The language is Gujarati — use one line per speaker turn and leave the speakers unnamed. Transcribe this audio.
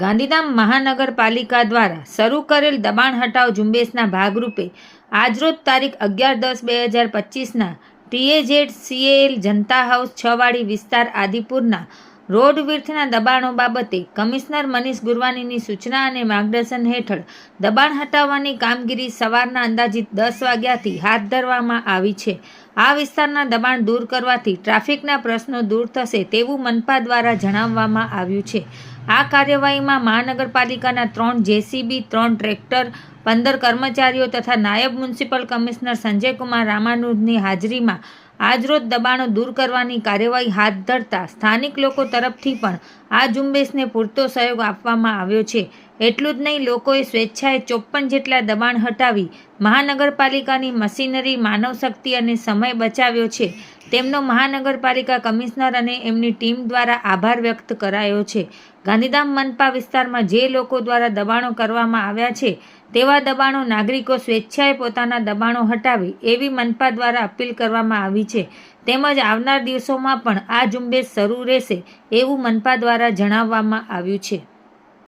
ગાંધીધામ મહાનગરપાલિકા દ્વારા શરૂ કરેલ દબાણ હટાવ ઝુંબેશના ભાગરૂપે આજરોજ તારીખ 11/10/2025ના TAZCAL જનતા હાઉસ 6 વાડી વિસ્તાર આદિપુરના રોડ વિડ્થના દબાણો બાબતે કમિશનર મનીષ ગુરવાનીની સૂચના અને માર્ગદર્શન હેઠળ દબાણ હટાવવાની કામગીરી સવારના અંદાજિત 10 વાગ્યાથી હાથ ધરવામાં આવી છે. આ વિસ્તારના દબાણ દૂર કરવાથી ટ્રાફિકના પ્રશ્નો દૂર થશે તેવું મનપા દ્વારા જણાવવામાં આવ્યું છે. આ કાર્યવાહીમાં મહાનગરપાલિકાના 3 JCB, 3 ટ્રેક્ટર, 15 કર્મચારીઓ તથા નાયબ મ્યુનિસિપલ કમિશનર સંજયકુમાર રામાનુજની હાજરીમાં આજરોજ દબાણો દૂર કરવાની કાર્યવાહી હાથ ધરતા સ્થાનિક લોકો તરફથી પણ આ ઝુંબેશને પૂરતો સહયોગ આપવામાં આવ્યો છે. એટલું જ નહીં, લોકોએ સ્વેચ્છાએ 54 જેટલા દબાણ હટાવી મહાનગરપાલિકાની મશીનરી, માનવશક્તિ અને સમય બચાવ્યો છે. તેમનો મહાનગરપાલિકા કમિશનર અને એમની ટીમ દ્વારા આભાર વ્યક્ત કરાયો છે. ગાંધીધામ મનપા વિસ્તારમાં જે લોકો દ્વારા દબાણો કરવામાં આવ્યા છે તેવા દબાણો નાગરિકો સ્વેચ્છાએ પોતાના દબાણો હટાવે એવી મનપા દ્વારા અપીલ કરવામાં આવી છે. તેમજ આવનાર દિવસોમાં પણ આ ઝુંબેશ શરૂ રહેશે એવું મનપા દ્વારા જણાવવામાં આવ્યું છે.